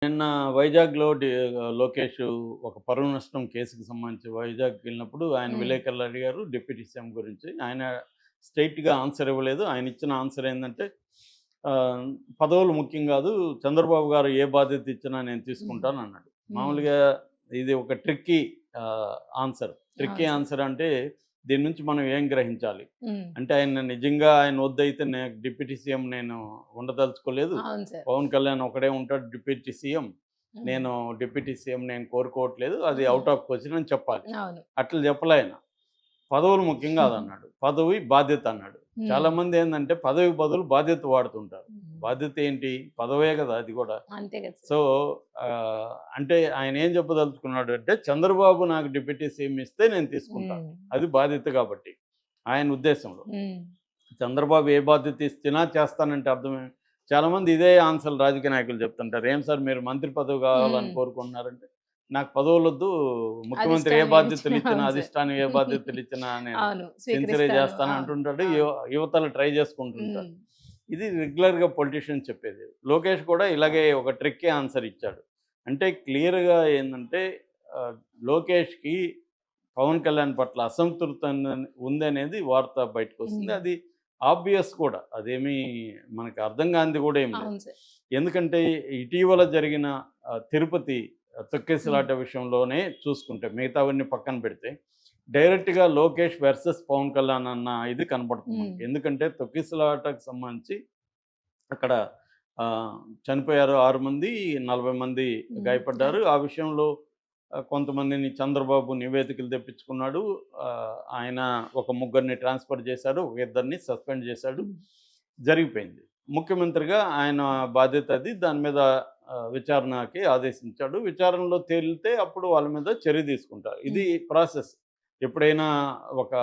నిన్న వైజాగ్‌లో లోకేష్ ఒక పరువు నష్టం కేసుకి సంబంధించి వైజాగ్‌కెళ్ళినప్పుడు ఆయన హ్మ్. విలేకరులు అడిగారు డిప్యూటీ సీఎం గురించి. ఆయన స్ట్రెయిట్‌గా ఆన్సర్ ఇవ్వలేదు. ఆయన ఇచ్చిన ఆన్సర్ ఏందంటే ఆహ్, పదవులు ముఖ్యం గాదు. చంద్రబాబు గారు ఏ బాధ్యత ఇచ్చినా నేను హ్మ్. తీసుకుంటానన్నాడు. హ్మ్. మామూలుగా ఇది ఒక ట్రిక్కీ ఆన్సర్. ట్రిక్కీ అవును సార్. ఆన్సర్ అంటే దీని నుంచి మనం ఏం గ్రహించాలి? హ్మ్. అంటే నిజంగా ఆయన వద్దయితే డిప్యూటీ సీఎం నేను ఉండదలుచుకోలేదు. అవును సార్. పవన్ కళ్యాణ్ ఒకడే ఉంటాడు డిప్యూటీ సీఎం. హ్మ్. నేను డిప్యూటీ సీఎం నేను కోరుకోవట్లేదు. అది హ్మ్. ఔట్ ఆఫ్ క్వెషన్ అని చెప్పాలి. అవును. అట్లా చెప్పలే ఆయన. పదవులు ముఖ్యం కాదన్నాడు. పదవి బాధ్యత అన్నాడు. హ్మ్. చాలామంది ఏందంటే పదవి బదులు బాధ్యత వాడుతుంటారు. హ్మ్. బాధ్యత ఏంటి? పదవే కదా అది కూడా. అంతే కదా సార్. సో, అంటే ఆయన ఏం చెప్పదలుచుకున్నాడు అంటే చంద్రబాబు నాకు డిప్యూటీ సీఎం ఇస్తే నేను తీసుకుంటా. హ్మ్. అది బాధ్యత కాబట్టి. ఆయన ఉద్దేశంలో. హ్మ్. చంద్రబాబు ఏ బాధ్యత ఇచ్చినా చేస్తానంటే అర్థమే చాలామంది ఇదే ఆన్సర్‌లు రాజకీయ నాయకులు చెప్తుంటారు. "ఏం సార్ మీరు మంత్రి పదవి కావాలని హ్మ్. కోరుకుంటున్నారంటే" నాకు పదవులొద్దు. ముఖ్యమంత్రి ఏ అధిష్టానం ఏమిచ్చినా బాధ్యతలిచ్చినా, అవును సార్. అధిష్టానం ఏ బాధ్యతలిచ్చినా నేను అవును. సిన్సియర్‌గా స్వీకరిస్తాను. చేస్తాను అవును. అంటుంటాడు. అవును. యువతలు ట్రై చేసుకుంటుంటారు. హ్మ్. ఇది రెగ్యులర్‌గా పొలిటీషియన్స్ చెప్పేది. లోకేష్ కూడా ఇలాగే ఒక ట్రిక్కీ ఆన్సర్ ఇచ్చాడు. అంటే క్లియర్‌గా ఏందంటే ఆహ్, లోకేష్‌కి పవన్ కళ్యాణ్ పట్ల అసంతృప్తి ఉందనేది వార్త బయటకొస్తుంది. హ్మ్. అది ఆబ్వియస్ కూడా. అదేమీ మనకు అర్థం కానిది కూడా ఏం లేదు. అవును సార్. ఎందుకంటే ఇటీవల జరిగిన తిరుపతి హ్మ్. తొక్కిసలాట విషయంలోనే చూసుకుంటే మిగతావన్నీ పక్కన పెడితే డైరెక్ట్‌గా లోకేష్ వర్సెస్ పవన్ కళ్యాణ్ అన్న ఇది కనపడుతుంది హ్మ్. మనకి. ఎందుకంటే తొక్కిసలాటకు సంబంధించి అక్కడ ఆహ్, చనిపోయారు 6 మంది, 40 మంది హ్మ్. గాయపడ్డారు. అవును. ఆ విషయంలో కొంతమందిని చంద్రబాబు నివేదికలు తెప్పించుకున్నాడు. ఆయన ఒక ముగ్గురిని ట్రాన్స్‌ఫర్ చేశారు. ఒక ఇద్దరిని సస్పెండ్ చేశాడు. హ్మ్. జరిగిపోయింది. ముఖ్యమంత్రిగా ఆయన బాధ్యత అది. దాని మీద విచారణకి ఆదేశించాడు. విచారణలో తేలితే అప్పుడు వాళ్ళ మీద చర్య తీసుకుంటారు. ఇది హ్మ్. ప్రాసెస్. ఎప్పుడైనా ఒక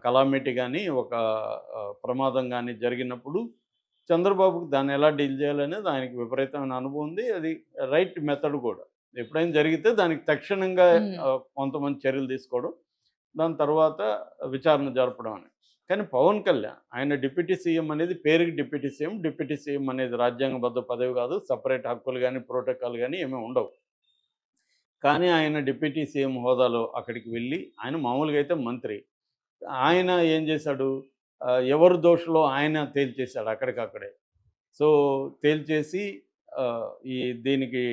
కలామిటీ గాని, ఒక ప్రమాదం గాని జరిగినప్పుడు చంద్రబాబుకి దాన్ని ఎలా డీల్ చేయాలనేది ఆయనకి విపరీతమైన అనుభవం ఉంది. అది రైట్ మెథడ్ కూడా. ఎప్పుడైనా జరిగితే దానికి తక్షణంగా హ్మ్. కొంతమంది చర్యలు తీసుకోవడం. దాని తర్వాత విచారణ జరపడం అని. కానీ పవన్ కళ్యాణ్ ఆయన డిప్యూటీ సీఎం అనేది పేరుకి డిప్యూటీ సీఎం. డిప్యూటీ సీఎం అనేది రాజ్యాంగబద్ధ పదవి కాదు. సెపరేట్ హక్కులు గాని, ప్రోటోకాల్ గాని ఏమి ఉండవు. కానీ ఆయన డిప్యూటీ సీఎం హోదాలో అక్కడికి వెళ్ళి ఆయన మామూలుగా అయితే మంత్రి. ఆయన ఏం చేశాడు? ఎవరు దోషులో ఆయన తేల్చేసాడు అక్కడికక్కడే. సో, తేల్చేసి ఈ దీనికి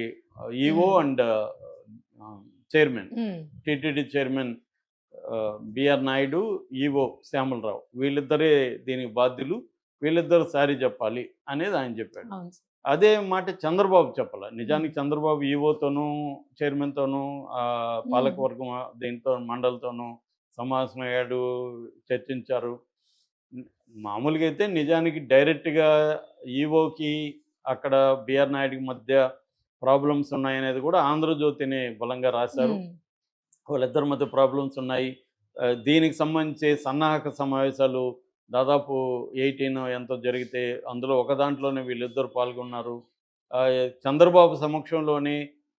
ఈఓ హ్మ్. అండ్ చైర్మన్ హ్మ్. TTD chairman B R Naidu, EO Shyamalarao వీళ్ళిద్దరే దీనికి బాధ్యులు. వీళ్ళిద్దరు సారీ చెప్పాలి అనేది ఆయన చెప్పాడు. అవును సార్. అదే మాట చంద్రబాబు చెప్పల. హ్మ్. నిజానికి చంద్రబాబు ఈఓతోనూ, చైర్మన్‌తోనూ హ్మ్. పాలకవర్గం దీంతో మండలితోనూ సమావేశమయ్యాడు, చర్చించారు. హ్మ్. మామూలుగా అయితే నిజానికి డైరెక్ట్‌గా ఈఓకి అక్కడ బిఆర్ నాయుడుకి మధ్య ప్రాబ్లమ్స్ ఉన్నాయనేది కూడా 'ఆంధ్రజ్యోతి'ని బలంగా రాశారు. హ్మ్. వాళ్ళిద్దరి మధ్య ప్రాబ్లమ్స్ ఉన్నాయి. దీనికి సంబంధించి సన్నాహక సమావేశాలు దాదాపు 18 ఎంతో జరిగితే అందులో ఒక దాంట్లోనే వీళ్ళిద్దరూ పాల్గొన్నారు. చంద్రబాబు సమక్షంలోనే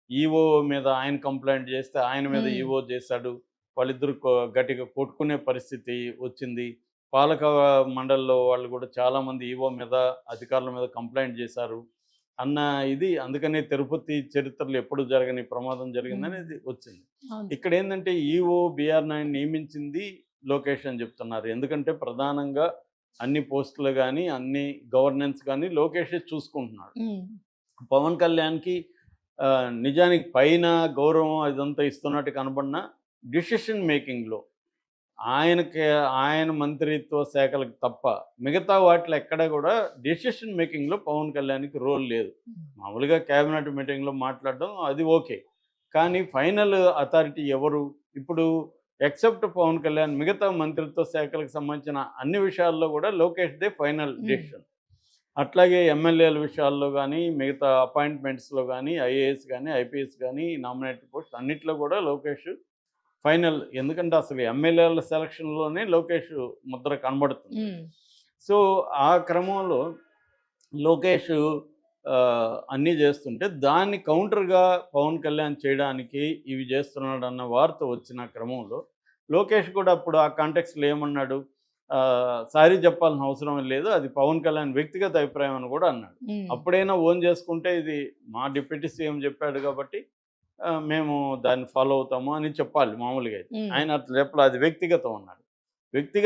ఈఓ మీద ఆయన కంప్లెయింట్ చేస్తే ఆయన మీద హ్మ్. ఈఓ చేశాడు. వాళ్ళిద్దరూ గట్టిగా కొట్టుకునే పరిస్థితి వచ్చింది. పాలక మండలిలో వాళ్ళు కూడా చాలామంది ఈఓ మీద, అధికారుల మీద కంప్లెయింట్ చేశారు. అన్న ఇది అందుకనే తిరుపతి చరిత్రలో ఎప్పుడు జరగని ప్రమాదం హ్మ్. జరిగిందనేది వచ్చింది. అవును సార్. ఇక్కడేందంటే ఈఓ బిఆర్ నాయుడిని నియమించింది లోకేష్ అని చెప్తున్నారు. ఎందుకంటే ప్రధానంగా అన్ని పోస్టులు గాని, అన్ని గవర్నెన్స్ గాని లోకేషే చూసుకుంటున్నాడు. హ్మ్. పవన్ కళ్యాణ్‌కి నిజానికి పైన గౌరవం ఇదంతా ఇస్తున్నట్టు కనపడినా డెసిషన్ మేకింగ్‌లో ఆయనకి ఆయన మంత్రిత్వ శాఖలకు తప్ప మిగతా వాటిలో ఎక్కడ కూడా డెసిషన్ మేకింగ్‌లో పవన్ కళ్యాణ్‌కి రోల్ లేదు. హ్మ్. మామూలుగా క్యాబినెట్ మీటింగ్‌లో మాట్లాడడం అది ఓకే. కానీ ఫైనల్ అథారిటీ ఎవరు? ఇప్పుడు ఎక్సెప్ట్ పవన్ కళ్యాణ్ మిగతా మంత్రిత్వ శాఖలకు సంబంధించిన అన్ని విషయాల్లో కూడా లోకేష్‌దే ఫైనల్ హ్మ్. డెసిషన్. అట్లాగే ఎమ్మెల్యేల విషయాల్లో గానీ, మిగతా అపాయింట్మెంట్స్‌లో గానీ, ఐఏఎస్ గానీ, ఐపీఎస్ గానీ, నామినేటెడ్ పోస్ట్ అన్నిట్లో కూడా లోకేష్ ఫైనల్. ఎందుకంటే అసలు ఎమ్మెల్యేల సెలక్షన్‌లోనే లోకేష్ ముద్ర కనబడుతుంది. హ్మ్. సో, ఆ క్రమంలో లోకేష్ అన్నీ చేస్తుంటే దాన్ని కౌంటర్‌గా పవన్ కళ్యాణ్ చేయడానికి ఇవి చేస్తున్నాడన్న వార్త వచ్చిన క్రమంలో లోకేష్ కూడా అప్పుడు ఆ కాంటెక్స్‌లో ఏమన్నాడు? సారీ చెప్పాల్సిన అవసరం లేదు, అది పవన్ కళ్యాణ్ వ్యక్తిగత అభిప్రాయం అని కూడా అన్నాడు. అప్పుడైనా ఓన్ చేసుకుంటే ఇది మా డిప్యూటీ సీఎం చెప్పాడు కాబట్టి మేము దాన్ని ఫాలో అవుతాము అని చెప్పాలి మామూలుగా అయితే. ఆయన అట్లా చెప్పలేదు, అది వ్యక్తిగతం అన్నాడు. వ్యక్తిగత